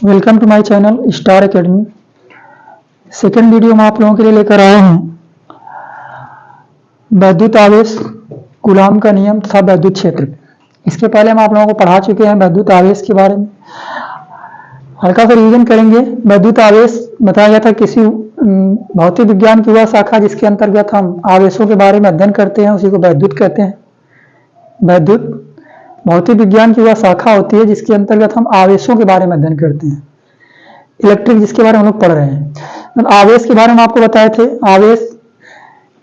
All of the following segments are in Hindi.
Welcome to my channel Star Academy. Second video में आप लोगों के लिए लेकर आए हैं वैद्युत आवेश, कूलाम का नियम तथा वैद्युत क्षेत्र। इसके पहले हम आप लोगों को पढ़ा चुके हैं वैद्युत आवेश के बारे में। हल्का सा रिवीजन करेंगे। वैद्युत आवेश बताया गया था किसी भौतिक विज्ञान की वह शाखा जिसके अंतर्गत हम आवेशों के बारे में अध्ययन करते हैं, उसी को वैद्युत कहते हैं। वैद्युत भौतिक विज्ञान की वह शाखा होती है जिसके अंतर्गत हम आवेशों के बारे में अध्ययन करते हैं। इलेक्ट्रिक जिसके बारे में हम लोग पढ़ रहे हैं। आवेश के बारे में आपको बताए थे। आवेश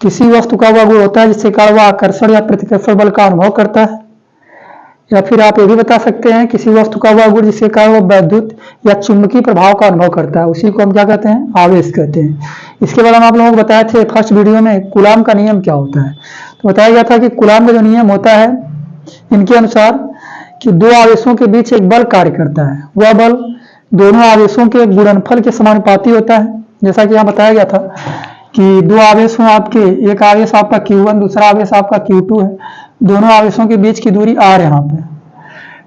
किसी वस्तु का वह गुण होता है जिससे कारण वह आकर्षण या प्रतिकर्षण बल का अनुभव करता है, या फिर आप ये भी बता सकते हैं किसी वस्तु का वह गुण जिसके कारण वह वैद्युत या चुंबकीय प्रभाव का अनुभव करता है, उसी को हम क्या कहते हैं? आवेश कहते हैं। इसके बारे में आप लोगों को बताए थे फर्स्ट वीडियो में कूलाम का नियम क्या होता है। तो बताया गया था कि कूलाम का जो नियम होता है, इनके अनुसार कि दो आवेशों के बीच एक बल कार्य करता है, वह बल दोनों आवेशों के गुणनफल के समानुपाती होता है। जैसा कि यहाँ बताया गया था कि दो आवेश हों आपके, एक आवेश आपका Q1, दूसरा आवेश आपका Q2 है। दोनों आवेशों के बीच की दूरी R यहाँ पे।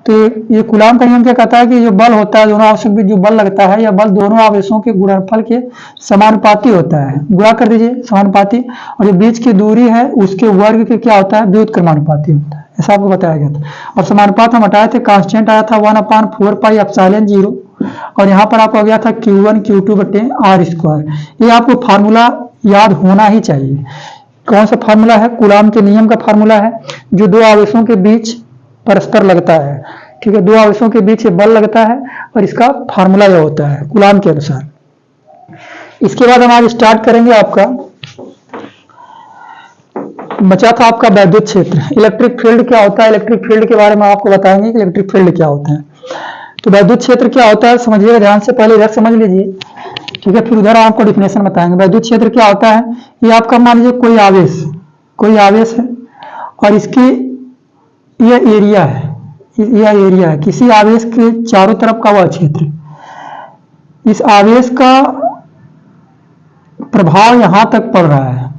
तो ये कूलाम का नियम क्या कहता है कि जो बल होता है दोनों आवेशों के बीच जो बल लगता है, यह बल दोनों आवेशों के गुणनफल के समानुपाती होता है। गुणा कर दीजिए समानुपाती, और जो बीच की दूरी है उसके वर्ग के क्या होता है? व्युत्क्रमानुपाती होता है। ऐसा आपको बताया गया था। और समानुपात हम हटाए थे, कांस्टेंट आया था 1/4πε0, और यहाँ पर आपको आ गया था Q1 Q2/R²। ये आपको फार्मूला याद होना ही चाहिए। कौन सा फार्मूला है? कूलाम के नियम का फार्मूला है, जो दो आवेशों के बीच परस्पर लगता है। ठीक है, दो आवेशों के बीच ये बल लगता है और इसका फार्मूला यह होता है कूलाम के अनुसार। इसके बाद हम आज स्टार्ट करेंगे। आपका बचा था आपका वैद्युत क्षेत्र। इलेक्ट्रिक फील्ड क्या होता है? इलेक्ट्रिक फील्ड के बारे में आपको बताएंगे कि इलेक्ट्रिक फील्ड क्या होता है। तो वैद्युत क्षेत्र क्या होता है समझिएगा ध्यान से, पहले इधर समझ लीजिए, ठीक है, फिर उधर आपको डिफिनेशन बताएंगे। वैद्युत क्षेत्र क्या होता है? ये आपका मान लीजिए कोई आवेश है और इसकी यह एरिया है, किसी आवेश के चारों तरफ का वह क्षेत्र। इस आवेश का प्रभाव यहां तक पड़ रहा है,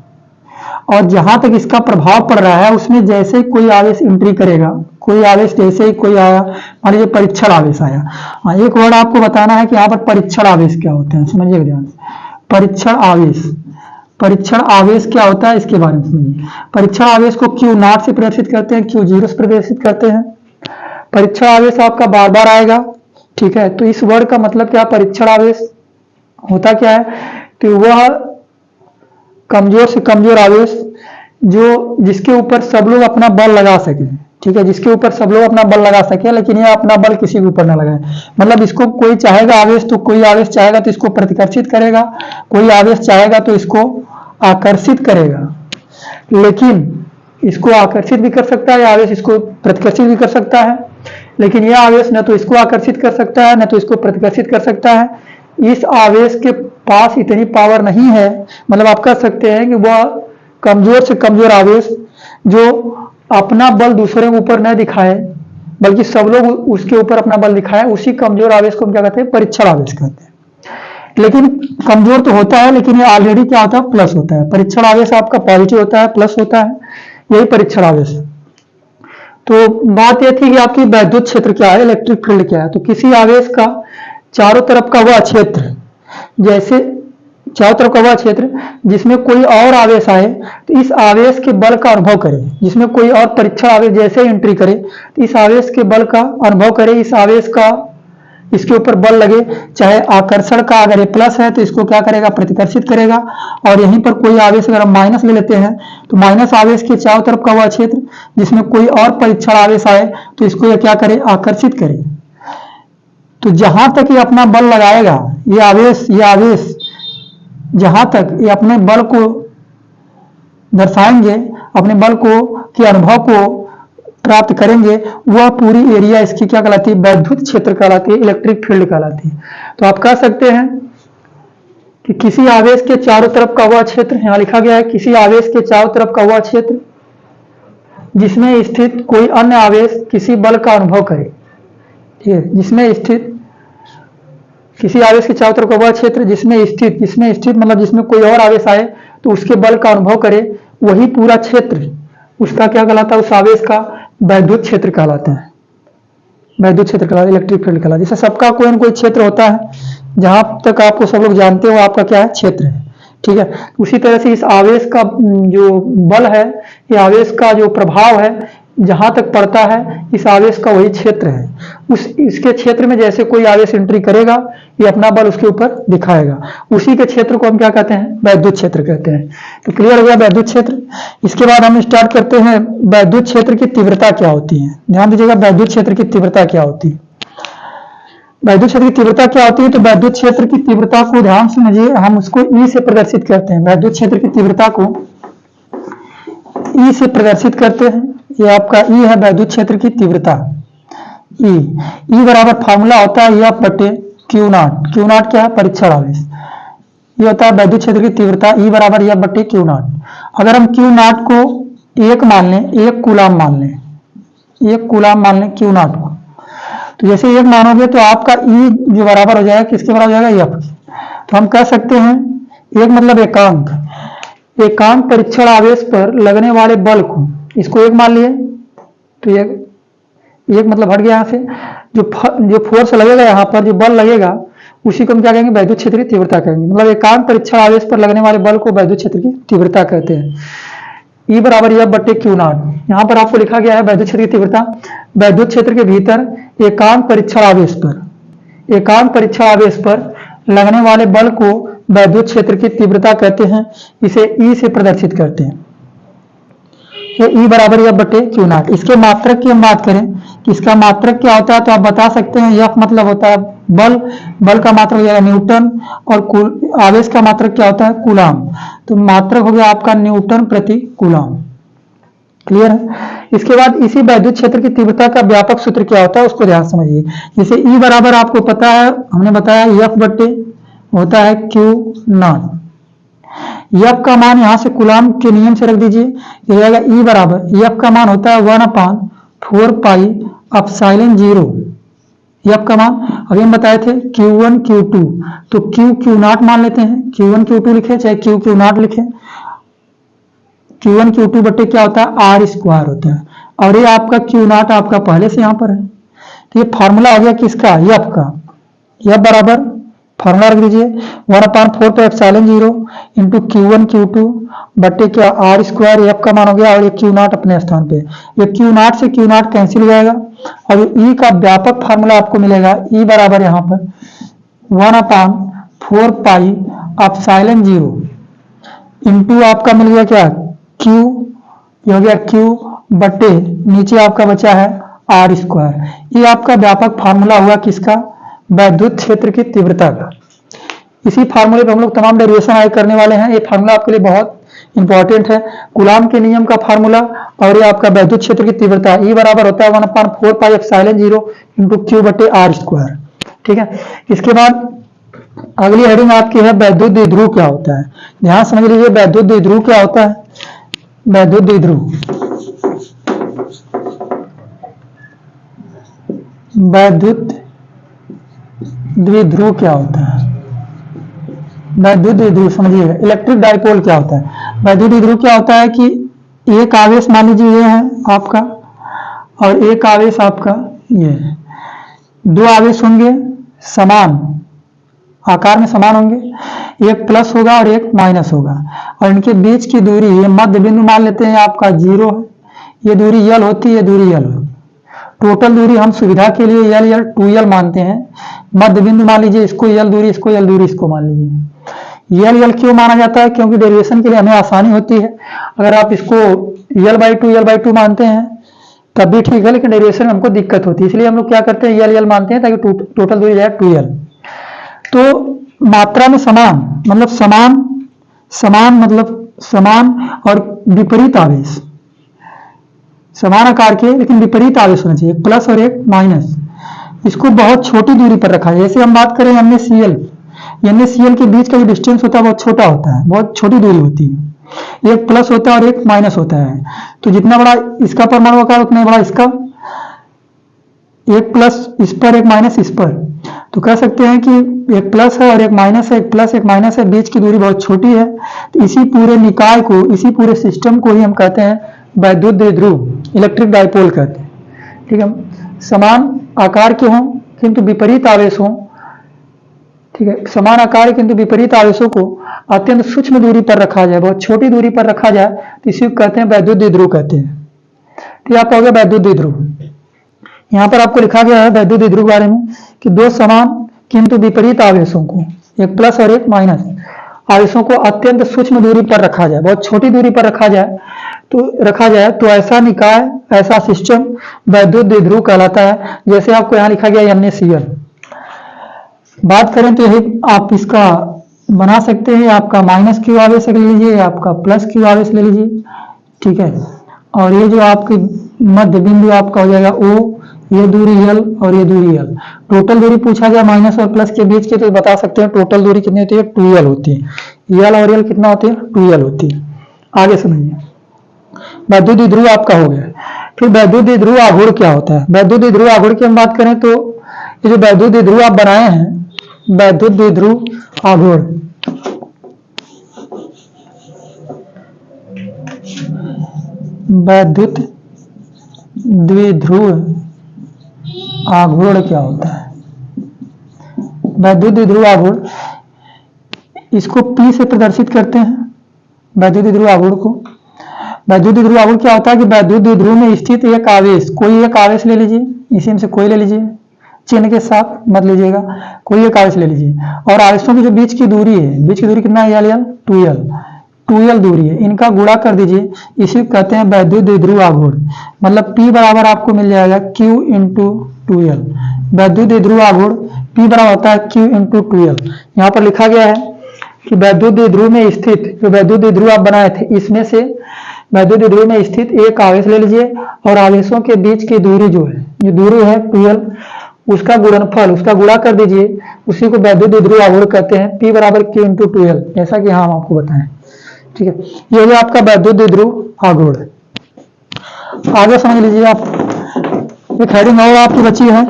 और जहां तक इसका प्रभाव पड़ रहा है उसमें जैसे कोई आवेश एंट्री करेगा, कोई आवेश जैसे ही कोई आया, मान लीजिए परीक्षण आवेश आया। हाँ, एक वर्ड आपको बताना है कि यहाँ पर परीक्षण आवेश क्या होता है, समझिएगा ध्यान से। परीक्षण आवेश क्या होता है इसके बारे में समझिए। परीक्षण आवेश को Q0 से प्रदर्शित करते हैं, Q0 से प्रदर्शित करते हैं। परीक्षण आवेश आपका बार बार आएगा, ठीक है। तो इस वर्ड का मतलब क्या? परीक्षण आवेश होता क्या है कि वह कमजोर से कमजोर आवेश जो जिसके ऊपर सब लोग अपना बल लगा सके, ठीक है, जिसके ऊपर सब लोग अपना बल लगा सके, लेकिन यह अपना बल किसी के ऊपर ना लगाए। मतलब इसको कोई चाहेगा आवेश, तो कोई आवेश चाहेगा तो इसको प्रतिकर्षित करेगा, कोई आवेश चाहेगा तो इसको आकर्षित करेगा। लेकिन इसको आकर्षित भी कर सकता है आवेश, इसको प्रतिकर्षित भी कर सकता है, लेकिन यह आवेश न तो इसको आकर्षित कर सकता है न तो इसको प्रतिकर्षित कर सकता है। इस आवेश के पास इतनी पावर नहीं है, मतलब आप कह सकते हैं कि वह कमजोर से कमजोर आवेश जो अपना बल दूसरे के ऊपर न दिखाए बल्कि सब लोग उसके ऊपर अपना बल दिखाए, उसी कमजोर आवेश को हम क्या कहते हैं? परीक्षण आवेश कहते हैं। लेकिन कमजोर तो होता है, लेकिन ये ऑलरेडी क्या होता है? प्लस होता है। परीक्षण आवेश आपका पॉजिटिव होता है, प्लस होता है, यही परीक्षण आवेश है। तो बात यह थी कि आपकी वैद्युत क्षेत्र क्या है, इलेक्ट्रिक फील्ड क्या है। तो किसी आवेश का चारों तरफ का वह क्षेत्र, जैसे चारों तरफ का वह क्षेत्र जिसमें कोई और आवेश आए तो इस आवेश के बल का अनुभव करे, जिसमें कोई और परीक्षण आवेश जैसे एंट्री करे तो इस आवेश के बल का अनुभव करे, इस आवेश का इसके ऊपर बल लगे, चाहे आकर्षण का अगर ये प्लस है तो इसको क्या करेगा? प्रतिकर्षित करेगा। और यहीं पर कोई आवेश अगर हम माइनस ले लेते हैं तो माइनस आवेश के चारों तरफ का वह क्षेत्र जिसमें कोई और परीक्षण आवेश आए तो इसको यह क्या करे? आकर्षित करे। तो जहां तक ये अपना बल लगाएगा, ये आवेश जहां तक ये अपने बल को दर्शाएंगे, अपने बल को के अनुभव को प्राप्त करेंगे, वह पूरी एरिया इसकी क्या कहलाती है? वैद्युत क्षेत्र कहलाती है, इलेक्ट्रिक फील्ड कहलाती है। तो आप कह सकते हैं कि किसी आवेश के चारों तरफ का वह क्षेत्र, यहां लिखा गया है, किसी आवेश के चारों तरफ का वह क्षेत्र जिसमें स्थित कोई अन्य आवेश किसी बल का अनुभव करे, ठीक है, जिसमें स्थित किसी आवेश के चारों तरफ का वह क्षेत्र जिसमें स्थित मतलब जिसमें कोई और आवेश आए तो उसके बल का अनुभव करे, वही पूरा क्षेत्र उसका क्या कहलाता है? उस आवेश का वैद्युत क्षेत्र कहलाता है। वैद्युत क्षेत्र कहलाता है, इलेक्ट्रिक फील्ड कहलाता है। जैसे सबका कोई न कोई क्षेत्र होता है, जहां तक आपको सब लोग जानते हो आपका क्या है, क्षेत्र है, ठीक है। उसी तरह से इस आवेश का जो बल है, ये आवेश का जो प्रभाव है जहां तक पड़ता है, इस आवेश का वही क्षेत्र है। इसके क्षेत्र में जैसे कोई आवेश एंट्री करेगा, ये अपना बल उसके ऊपर दिखाएगा। उसी के क्षेत्र को हम क्या कहते हैं, वैद्युत क्षेत्र कहते हैं। तो क्लियर हो गया वैद्युत क्षेत्र। इसके बाद हम स्टार्ट करते हैं वैद्युत क्षेत्र की तीव्रता क्या होती है। ध्यान दीजिएगा, वैद्युत क्षेत्र की तीव्रता क्या होती है। वैद्युत क्षेत्र की तीव्रता क्या होती है, तो वैद्युत क्षेत्र की तीव्रता को ध्यान से समझिए, हम उसको ई से प्रदर्शित करते हैं। वैद्युत क्षेत्र की तीव्रता को ई से प्रदर्शित करते हैं। ये आपका ई है वैद्युत क्षेत्र की तीव्रता। ई बराबर फार्मूला होता है एफ बटे क्यू नॉट। क्यू नॉट क्या है, परीक्षण आवेश। ये होता है वैद्युत क्षेत्र की तीव्रता, ई बराबर एफ बटे क्यू नॉट। अगर हम क्यू नॉट को 1 मान लें, 1 कूलाम मान लें, 1 कूलाम मान लें क्यू नॉट को, तो जैसे 1 मानोगे तो आपका ई जो बराबर हो जाएगा, किसके बराबर हो जाएगा, एफ। तो हम कह सकते हैं 1 मतलब एकांक, एकांक परीक्षण आवेश पर लगने वाले बल को, इसको 1 मान लिए तो एक मतलब हट गया यहाँ से, जो फोर्स लगेगा यहाँ पर, जो बल लगेगा, उसी को हम क्या कहेंगे, वैद्युत क्षेत्र की तीव्रता कहेंगे। मतलब एकांक परीक्षण आवेश पर लगने वाले बल को वैद्युत क्षेत्र की तीव्रता कहते हैं। ई बराबर एफ बटे क्यू नॉट। यहाँ पर आपको लिखा गया है वैद्युत क्षेत्र की तीव्रता। वैद्युत क्षेत्र के भीतर एकांक परीक्षण आवेश पर, एकांक परीक्षण आवेश पर लगने वाले बल को वैद्युत क्षेत्र की तीव्रता कहते हैं। इसे ई से प्रदर्शित करते हैं। ये ई बराबर एफ बटे क्यू नॉट। इसके मात्रक की हम बात करें कि इसका मात्रक क्या होता है, तो आप बता सकते हैं एफ मतलब होता है बल, बल का मात्रक हो जाएगा न्यूटन, और आवेश का मात्रक क्या होता है, कूलाम। तो मात्रक हो गया आपका न्यूटन प्रति कूलाम। क्लियर है। इसके बाद इसी वैद्युत क्षेत्र की तीव्रता का व्यापक सूत्र क्या होता है, उसको ध्यान समझिए। जैसे ई बराबर आपको पता है, हमने बताया एफ बटे होता है क्यू नॉट। एफ का मान यहां से कूलाम के नियम से रख दीजिए, ये जाएगा ई बराबर, एफ का मान होता है 1/4 पाई एप्सिलॉन 0। एफ का मान अभी हम बताए थे Q1 Q2, तो Q नॉट मान लेते हैं। Q1 Q2 लिखे चाहे Q नॉट लिखे, Q1 Q2 बटे क्या होता है, आर स्क्वायर होता है। और ये आपका Q नॉट आपका पहले से यहाँ पर है। तो ये फार्मूला हो गया किसका, एफ का। एफ बराबर फार्मूला रख दीजिए 1/4 पे एप्सिलॉन 0 इंटू Q1 Q2 बटे क्या, आर स्क्वायर। एफ का मान हो गया, और ये Q नॉट अपने स्थान पे। ये Q नॉट से Q नॉट कैंसिल हो जाएगा, और ई का व्यापक फार्मूला आपको मिलेगा। ई बराबर यहाँ पर 1/4 पाई एप्सिलॉन 0 इंटू आपका मिल गया क्या, Q, ये हो गया Q बटे नीचे आपका बचा है आर स्क्वायर। ये आपका व्यापक फार्मूला हुआ किसका, वैद्युत क्षेत्र की तीव्रता का। इसी फार्मूले पे हम लोग तमाम डेरिवेशन आगे करने वाले हैं। ये फार्मूला आपके लिए बहुत इंपॉर्टेंट है, कूलाम के नियम का फार्मूला, और ये आपका वैद्युत क्षेत्र की तीव्रता। ई बराबर होता है 1/4 पाई एप्सिलॉन 0 इंटू क्यू बटे आर स्क्वायर। ठीक है। इसके बाद अगली हेडिंग आपकी है वैद्युत द्विध्रुव क्या होता है। ध्यान समझ लीजिए, वैद्युत द्विध्रुव क्या होता है। वैद्युत द्विध्रुव, वैद्युत द्विध्रुव क्या होता है। वैद्युत द्विध्रुव समझिएगा, इलेक्ट्रिक डाइपोल क्या होता है। वैद्युत द्विध्रुव क्या होता है कि एक आवेश मान लीजिए ये है आपका, और एक आवेश आपका ये है। दो आवेश होंगे समान आकार में, समान होंगे, एक प्लस होगा और एक माइनस होगा, और इनके बीच की दूरी, ये मध्य बिंदु मान लेते हैं आपका 0 है, ये दूरी यल होती है, ये दूरी यल होती है। टोटल दूरी हम सुविधा के लिए यल 2l मानते हैं। मध्य बिंदु मान लीजिए, इसको यल दूरी, इसको यल दूरी, इसको मान लीजिए। यल क्यों माना जाता है, क्योंकि डेरिवेशन के लिए हमें आसानी होती है। अगर आप इसको यल/2 मानते हैं तब भी ठीक है, लेकिन डेरिवेशन में हमको दिक्कत होती है, इसलिए हम लोग क्या करते हैं, यल मानते हैं, ताकि टोटल दूरी जाए 2l। तो मात्रा में समान मतलब समान मतलब समान, और विपरीत आवेश, समान आकार के लेकिन विपरीत आवेश होना चाहिए, प्लस और एक माइनस। इसको बहुत छोटी दूरी पर रखा है। जैसे हम बात करें NaCl, NaCl के बीच का जो डिस्टेंस होता है बहुत छोटा होता है, बहुत छोटी दूरी होती है। एक प्लस होता है और एक माइनस होता है। तो जितना बड़ा इसका परमाणु आकार उतना बड़ा इसका, एक प्लस इस पर, एक माइनस इस पर। तो कह सकते हैं कि एक प्लस है और एक माइनस है, एक प्लस एक माइनस है, बीच की दूरी बहुत छोटी है। तो इसी पूरे निकाय को, इसी पूरे सिस्टम को ही हम कहते हैं वैद्युत द्विध्रुव, इलेक्ट्रिक डाइपोल कहते हैं। ठीक है। समान आकार के हों किंतु विपरीत आवेश हों, ठीक है, समान आकार किंतु विपरीत आवेशों को अत्यंत सूक्ष्म दूरी पर रखा जाए, बहुत छोटी दूरी पर रखा जाए, तो इसी को कहते हैं वैद्युत द्विध्रुव कहते हैं। तो यह आपका हो गया वैद्युत द्विध्रुव। यहाँ पर आपको लिखा गया है वैद्युत द्विध्रुव के बारे में कि दो समान किंतु विपरीत आवेशों को, एक प्लस और एक माइनस आवेशों को अत्यंत सूक्ष्म दूरी पर रखा जाए, बहुत छोटी दूरी पर रखा जाए तो ऐसा निकाय, ऐसा सिस्टम वैद्युत द्विध्रुव कहलाता है। जैसे आपको यहाँ लिखा गया NaCl। बात करें तो यही आप इसका बना सकते हैं, आपका माइनस क्यू आवेश ले लीजिए, आपका प्लस क्यू आवेश ले लीजिए, ठीक है। और ये जो आपकी मध्य बिंदु आपका हो जाएगा O, ये दूरी L और ये दूरी L। टोटल दूरी पूछा गया माइनस और प्लस के बीच की, तो बता सकते हैं टोटल दूरी कितनी होती है, 2L होती है। L और L कितना होती है, 2L होती है। आगे समझिए, वैद्युत द्विध्रुव आपका हो गया। फिर वैद्युत द्विध्रुव आघूर्ण क्या होता है? वैद्युत द्विध्रुव आघूर्ण की हम बात करें तो ये जो वैद्युत द्विध्रुव आप बनाए हैं, वैद्युत द्विध्रुव आघूर्ण, वैद्युत द्विध्रुव आघूर्ण क्या होता है? वैद्युत द्विध्रुव आघूर्ण, इसको P से प्रदर्शित करते हैं वैद्युत द्विध्रुव आघूर्ण को। वैद्युत द्विध्रुव आघूर्ण क्या होता है कि वैद्युत द्विध्रुव में स्थित एक आवेश, कोई एक आवेश ले लीजिए, इसी में से कोई ले लीजिए, चिन्ह के साथ मत लीजिएगा, कोई एक आवेश ले लीजिए, और आवेशों की जो बीच की दूरी है, बीच की दूरी कितना है, L 2L दूरी है, इनका गुणा कर दीजिए, इसी को कहते हैं वैद्युत द्विध्रुव आघूर्ण। मतलब P बराबर आपको मिल जाएगा Q × 2L। वैद्युत द्विध्रुव आघूर्ण P बराबर होता है Q × 2L। यहाँ पर लिखा गया है कि वैद्युत द्विध्रुव में स्थित, जो वैद्युत द्विध्रुव आप बनाए थे, इसमें से वैद्युत द्विध्रुव में स्थित एक आवेश ले लीजिए और आवेशों के बीच की दूरी जो है, जो दूरी है 2L, उसका गुणनफल, उसका गुणा कर दीजिए, उसी को वैद्युत द्विध्रुव आघूर्ण कहते हैं। P बराबर Q × 2L, जैसा कि हम आपको बताएं, ठीक है। ये हो गया आपका वैद्युत द्विध्रुव आघूर्ण। आगे समझ लीजिए आप, एक हेडिंग और आपकी बची है,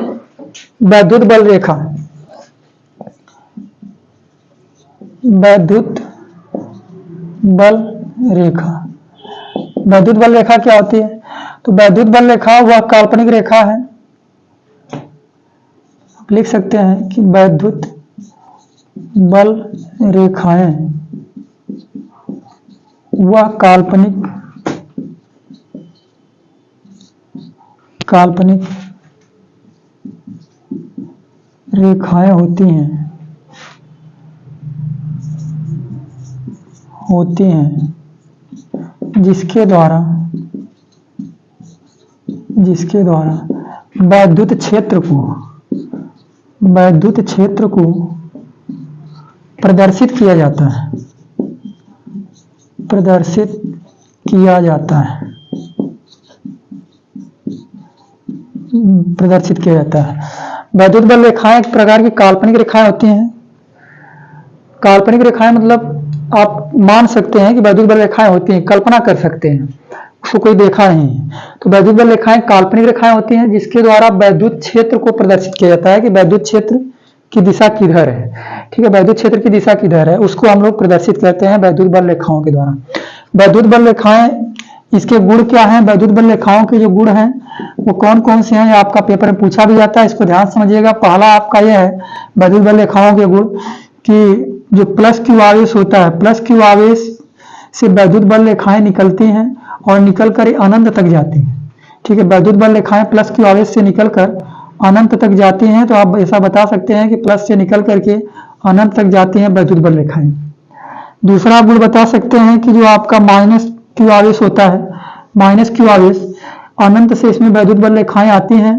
वैद्युत बल रेखा। वैद्युत बल रेखा, वैद्युत बल रेखा क्या होती है? तो वैद्युत बल रेखा वह काल्पनिक रेखा है, आप लिख सकते हैं कि वैद्युत बल रेखाएं वह काल्पनिक रेखाएं होती हैं जिसके द्वारा वैद्युत क्षेत्र को प्रदर्शित किया जाता है, वैद्युत बल रेखाएं एक प्रकार की काल्पनिक रेखाएं होती हैं। काल्पनिक रेखाएं मतलब आप मान सकते हैं कि वैद्युत बल रेखाएं होती हैं, कल्पना कर सकते हैं, उसको कोई देखा नहीं है। तो वैद्युत बल रेखाएं काल्पनिक रेखाएं होती हैं जिसके द्वारा वैद्युत क्षेत्र को प्रदर्शित किया जाता है कि वैद्युत क्षेत्र की दिशा किधर है, ठीक है, वैद्युत क्षेत्र की दिशा किधर है, उसको हम लोग प्रदर्शित करते हैं वैद्युत बल रेखाओं के द्वारा। वैद्युत बल रेखाएं, इसके गुण क्या हैं? वैद्युत बल रेखाओं के जो गुण हैं वो कौन कौन से हैं, आपका पेपर में पूछा भी जाता है, इसको ध्यान समझिएगा। पहला आपका यह है वैद्युत बल रेखाओं के गुण कि जो प्लस क्यू आवेश होता है, प्लस क्यू आवेश से वैद्युत बल रेखाएं निकलती हैं और निकल कर अनंत तक जाती हैं, ठीक है। वैद्युत बल रेखाएं प्लस क्यू आवेश से निकलकर अनंत तक जाती हैं, तो आप ऐसा बता सकते हैं कि प्लस से निकल करके अनंत तक जाती हैं वैद्युत बल रेखाएं। दूसरा गुण बता सकते हैं कि जो आपका माइनस क्यू आवेश होता है, माइनस क्यू आवेश, अनंत से इसमें वैद्युत बल रेखाएं आती हैं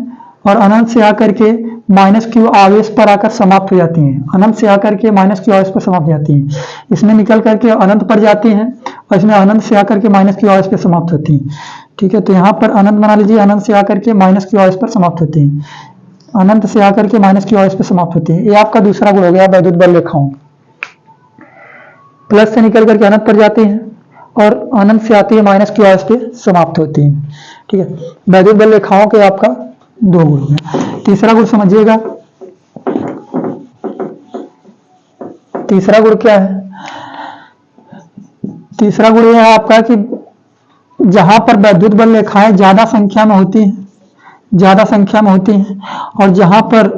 और अनंत से आकर के माइनस क्यू आवेश पर आकर समाप्त हो जाती हैं, अनंत से आकर के माइनस क्यू आवेश पर समाप्त हो जाती हैं, इसमें निकल करके अनंत पर जाती हैं और इसमें अनंत से आकर के माइनस क्यू आवेश पर समाप्त होती हैं, ठीक है। तो यहाँ पर अनंत बना लीजिए, अनंत से आकर के माइनस क्यू आवेश पर समाप्त होती हैं, अनंत से आकर के माइनस क्यू आवेश पर समाप्त होती है। ये आपका दूसरा गुण हो गया वैद्युत बल रेखाओं। प्लस से निकल करके अनंत पर जाती हैं और अनंत से आती है माइनस क्यू आवेश पे समाप्त होती हैं, ठीक है। वैद्युत बल रेखाओं के आपका दो गुण हैं। तीसरा गुण समझिएगा, तीसरा गुण क्या है? तीसरा गुण यह है आपका कि जहां पर वैद्युत बल रेखाएं ज्यादा संख्या में होती हैं, ज्यादा संख्या में होती हैं, और जहां पर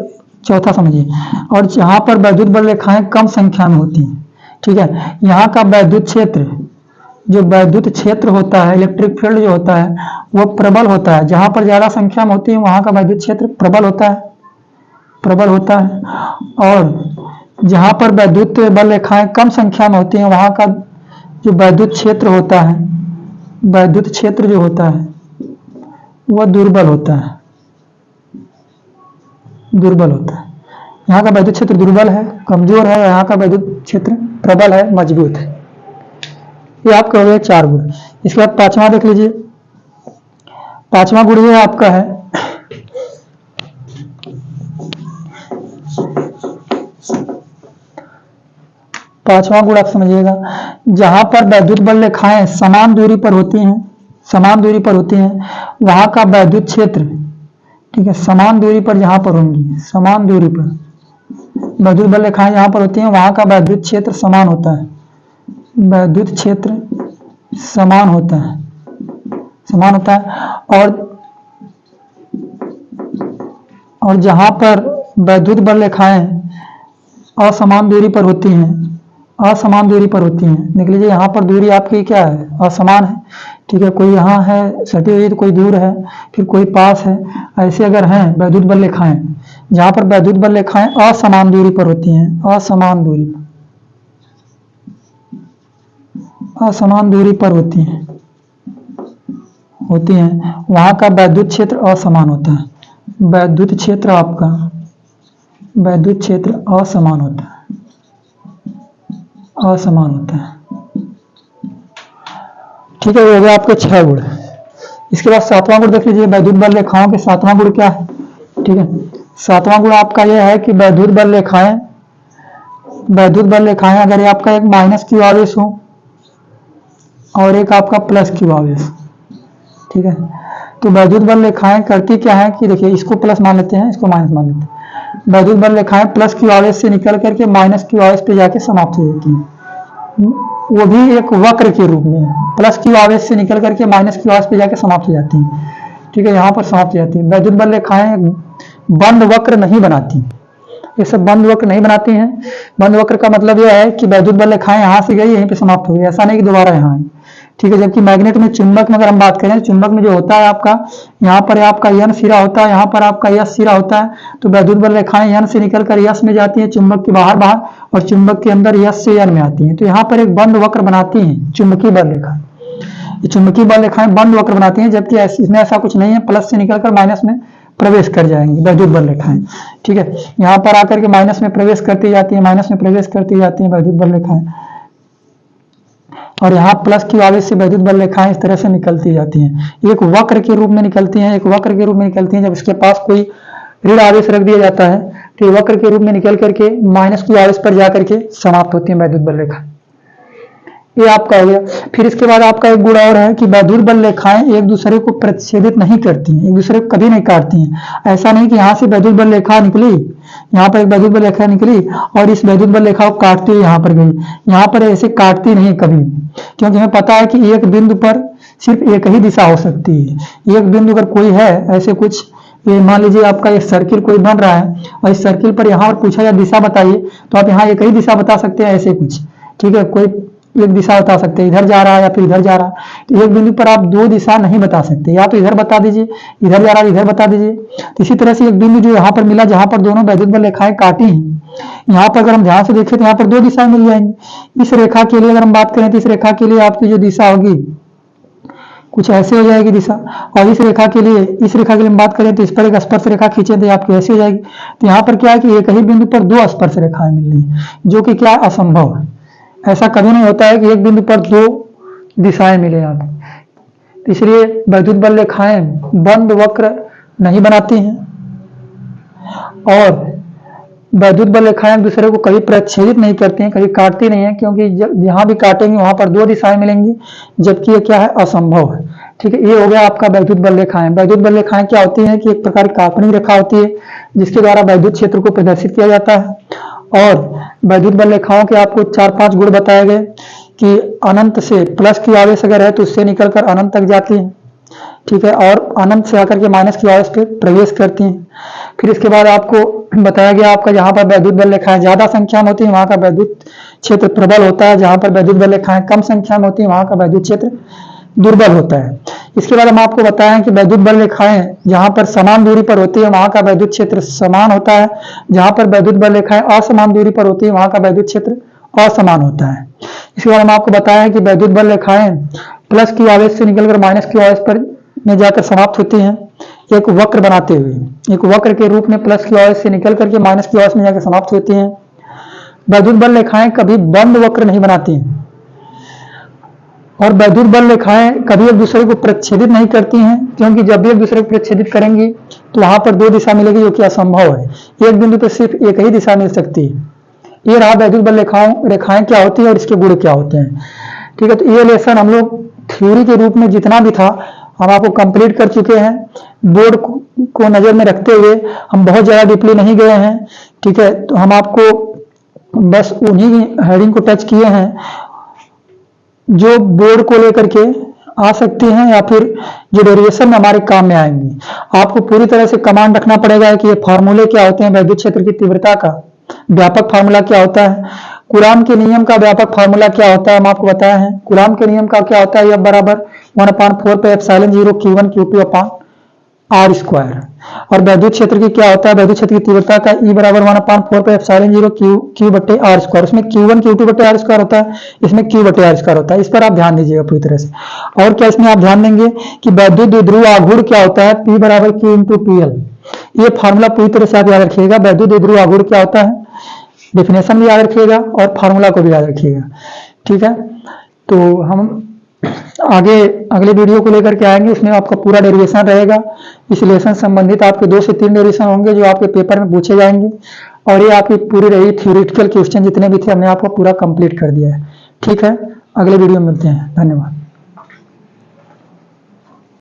चौथा समझिए, और जहां पर वैद्युत बल रेखाएं कम संख्या में होती हैं, ठीक है, यहाँ का वैद्युत क्षेत्र, जो वैद्युत क्षेत्र होता है, इलेक्ट्रिक फील्ड जो होता है वो प्रबल होता है। जहां पर ज्यादा संख्या में होती है वहां का वैद्युत क्षेत्र प्रबल होता है, प्रबल होता है। और जहां पर वैद्युत बल रेखाएं कम संख्या में होती हैं वहां का जो वैद्युत क्षेत्र होता है, वैद्युत क्षेत्र जो होता है वह दुर्बल होता है, दुर्बल होता है। यहाँ का वैद्युत क्षेत्र दुर्बल है, कमजोर है, यहाँ का वैद्युत क्षेत्र प्रबल है, मजबूत है। ये आपका हो गया 4 गुण। इसके बाद 5वां देख लीजिए। 5वां गुण ये आपका है पांचवा गुण आप समझिएगा, जहां पर वैद्युत बल रेखाएं समान दूरी पर होती हैं, समान दूरी पर होती हैं वहां का वैद्युत क्षेत्र, ठीक है, समान दूरी पर जहां पर होंगी, समान दूरी पर वैद्युत बल रेखाएं जहां पर होती हैं वहां का वैद्युत क्षेत्र समान होता है, वैद्युत क्षेत्र समान होता है, समान होता है। और जहां पर वैद्युत बल रेखाएं असमान दूरी पर होती हैं, असमान दूरी पर होती हैं, देख लीजिए यहाँ पर दूरी आपकी क्या है, असमान है, ठीक है, कोई यहाँ है सटी हुई तो कोई दूर है, फिर कोई पास है, ऐसे अगर हैं वैद्युत बल रेखाएं, जहां पर वैद्युत बल रेखाएं असमान दूरी पर होती हैं, असमान दूरी पर, असमान दूरी पर होती हैं वहां का वैद्युत क्षेत्र असमान होता है, वैद्युत क्षेत्र आपका, वैद्युत क्षेत्र असमान होता है, असमान होता है, ठीक है। ये हो गया आपके 6 गुण। इसके बाद 7वां गुण देख लीजिए, वैद्युत बल रेखाओं के 7वां गुण क्या है, ठीक है। 7वां गुण आपका यह है कि वैद्युत बल रेखाएं, वैद्युत बल रेखाएं अगर ये आपका एक माइनस क्यू आवेश हो और एक आपका प्लस क्यू आवेश, ठीक है, तो वैद्युत बल रेखाएं करती क्या है कि देखिए, इसको प्लस मान लेते हैं, इसको माइनस मान लेते हैं। वैद्युत बल रेखाएं प्लस क्यू आवेश से निकल करके माइनस क्यू आवेश पे जाके समाप्त हो जाती हैं, वो भी एक वक्र के रूप में, प्लस क्यू आवेश से निकल करके माइनस क्यू आवेश पे जाके समाप्त हो जाती हैं, ठीक है, यहाँ पर समाप्त हो जाती है। वैद्युत बल रेखाएं बंद वक्र नहीं बनाती, ये सब बंद वक्र नहीं बनाती हैं। बंद वक्र का मतलब यह है कि वैद्युत बल रेखाएं यहाँ से गई यहीं पे समाप्त हो गई, ऐसा नहीं कि दोबारा यहाँ आई, ठीक है। जबकि मैग्नेट में, चुंबक में अगर हम बात करें, चुंबक में जो होता है आपका, यहाँ पर आपका यन सिरा होता है, यहाँ पर आपका यस सिरा होता है, तो वैद्युत बल रेखाएं यन से निकलकर यस में जाती है, चुंबक के बाहर बाहर, और चुंबक के अंदर यस से यन में आती है, तो यहाँ पर एक बंद वक्र बनाती है चुंबकीय बल रेखाएं, ये चुंबकीय बल रेखाएं बंद वक्र बनाती हैं, जबकि इसमें ऐसा कुछ नहीं है, प्लस से निकलकर माइनस में प्रवेश कर जाएंगी वैद्युत बल रेखाएं, ठीक है। यहाँ पर आकर के माइनस में प्रवेश करती जाती है, माइनस में प्रवेश करती जाती है वैद्युत बल रेखाएं, और यहाँ प्लस की आवेश से वैद्युत बल रेखाएं इस तरह से निकलती जाती हैं, एक वक्र के रूप में निकलती हैं, एक वक्र के रूप में निकलती हैं। जब इसके पास कोई ऋण आवेश रख दिया जाता है तो ये वक्र के रूप में निकल करके माइनस की आवेश पर जाकर के समाप्त होती है वैद्युत बल रेखा। ये आपका हो गया। फिर इसके बाद आपका एक गुण और है कि वैद्युत बल रेखाएं एक दूसरे को प्रतिच्छेदित नहीं करती हैं, एक दूसरे को कभी नहीं काटती हैं। ऐसा नहीं कि यहाँ से वैद्युत बल रेखा निकली, यहाँ पर एक वैद्युत बल रेखा निकली और इस वैद्युत बल रेखा को काटती हुई यहाँ पर गई, यहाँ पर ऐसे काटती नहीं कभी, क्योंकि हमें पता है कि एक बिंदु पर सिर्फ एक ही दिशा हो सकती है। एक बिंदु अगर कोई है ऐसे कुछ, ये मान लीजिए आपका एक सर्किल कोई बन रहा है और इस सर्किल पर यहाँ पर पूछा जाए दिशा बताइए, तो आप यहाँ एक ही दिशा बता सकते हैं ऐसे कुछ, ठीक है। कोई एक दिशा बता सकते हैं, इधर जा रहा है या फिर इधर जा रहा है। तो एक बिंदु पर आप दो दिशा नहीं बता सकते, या तो इधर बता दीजिए, इधर जा रहा है इधर बता दीजिए। तो इसी तरह से एक बिंदु जो यहाँ पर मिला जहां पर दोनों वैद्युत बल रेखाएं काटी हैं, यहाँ पर अगर हम ध्यान से देखें तो यहाँ पर दो दिशाएं मिल जाएंगी। इस रेखा के लिए अगर हम बात करें तो इस रेखा के लिए आपकी जो दिशा होगी कुछ ऐसे हो जाएगी दिशा, और इस रेखा के लिए हम बात करें तो इस पर एक स्पर्श रेखा खींचे तो आपकी ऐसी हो जाएगी। तो यहाँ पर क्या है कि एक ही बिंदु पर दो स्पर्श रेखाएं मिल रही है, जो कि क्या असंभव है। ऐसा कभी नहीं होता है कि एक बिंदु पर दो दिशाएं मिले आपको। इसलिए वैद्युत बल रेखाएं बंद वक्र नहीं बनाती हैं और वैद्युत बल रेखाएं एक दूसरे को कभी प्रतिच्छेदित नहीं करती हैं, कभी काटती नहीं है, क्योंकि जहां भी काटेंगे वहां पर दो दिशाएं मिलेंगी, जबकि ये क्या है असंभव है, ठीक है। ये हो गया आपका वैद्युत बल रेखाएं। वैद्युत बल रेखाएं क्या होती हैं कि एक प्रकार की काल्पनिक रेखा होती है जिसके द्वारा वैद्युत क्षेत्र को प्रदर्शित किया जाता है। और वैद्युत बल रेखाओं के आपको 4-5 गुण बताए गए कि अनंत से प्लस की आवेश अगर है तो उससे निकलकर अनंत तक जाती है, ठीक है, और अनंत से आकर के माइनस क्यू आर एस पे प्रवेश करती हैं। फिर इसके बाद आपको बताया गया आपका जहाँ पर वैद्युत बल रेखाएं ज्यादा संख्या में होती है वहां का वैद्युत क्षेत्र प्रबल होता है, जहां पर वैद्युत बल रेखाएं कम संख्या में होती है वहां का वैद्युत क्षेत्र दुर्बल होता है। इसके बाद हम आपको बताएं कि वैद्युत बल रेखाएं जहां पर समान दूरी पर होती है वहां का वैद्युत क्षेत्र समान होता है, जहां पर वैद्युत बल रेखाएं असमान दूरी पर होती है वहां का वैद्युत क्षेत्र असमान होता है। इसके बाद हम आपको बताया कि वैद्युत बल रेखाएं प्लस क्यू आवेश से निकलकर माइनस क्यू आवेश पर में जाकर समाप्त होती हैं एक वक्र बनाते हुए, एक वक्र के रूप में प्लस क्यू आवेश से निकल करके माइनस क्यू आवेश में जाकर समाप्त होती हैं। वैद्युत बल रेखाएं कभी बंद वक्र नहीं बनाती हैं और वैद्युत बल रेखाएं कभी एक दूसरे को प्रच्छेदित नहीं करती हैं, क्योंकि जब भी एक दूसरे को प्रच्छेदित करेंगी तो वहां पर दो दिशा मिलेगी जो कि असंभव है। एक बिंदु पर सिर्फ एक ही दिशा मिल सकती है। ये रहा वैद्युत बल रेखाएं क्या होती है और इसके गुण क्या होते हैं। ठीक है, तो ये लेसन हम लोग थ्योरी के रूप में जितना भी था हम आपको कंप्लीट कर चुके हैं। बोर्ड को नजर में रखते हुए हम बहुत ज्यादा डीपली नहीं गए हैं। ठीक है, तो हम आपको बस उन्हीं हेडिंग को टच किए हैं जो बोर्ड को लेकर के आ सकती हैं या फिर जो डेरिवेशन में हमारे काम में आएंगी। आपको पूरी तरह से कमांड रखना पड़ेगा कि ये फार्मूले क्या होते हैं, वैद्युत क्षेत्र की तीव्रता का व्यापक फार्मूला क्या होता है, कूलाम के नियम का व्यापक फार्मूला क्या होता है हम आपको बताया है। कूलाम के नियम का क्या होता है, F बराबर 1/4 पे epsilon 0 Q1 Q2 upon R square. और वैद्युत क्षेत्र की क्या होता है, वैद्युत क्षेत्र की तीव्रता का E बराबर 1/4 पे एप्सिलॉन 0 Q बटे R स्क्वायर। उसमें Q1 Q2 बटे R स्क्वायर होता है, इसमें Q बटे R स्क्वायर होता है। इस पर आप ध्यान दीजिएगा पूरी तरह से। और क्या इसमें आप ध्यान देंगे कि वैद्युत द्विध्रुव आघूर्ण क्या होता है, P बराबर Q इंटू PL। ये फार्मूला पूरी तरह से आप याद रखिएगा। वैद्युत द्विध्रुव आघूर्ण क्या होता है, डेफिनेशन भी याद रखिएगा और फार्मूला को भी याद रखिएगा। ठीक है, तो हम आगे अगले वीडियो को लेकर के आएंगे, उसमें आपका पूरा डेरिवेशन रहेगा। इस लेसन संबंधित आपके 2 से 3 डेरिवेशन होंगे जो आपके पेपर में पूछे जाएंगे और ये आपकी पूरी रही थ्योरेटिकल क्वेश्चन जितने भी थे हमने आपको पूरा कंप्लीट कर दिया है। ठीक है, अगले वीडियो में मिलते हैं। धन्यवाद।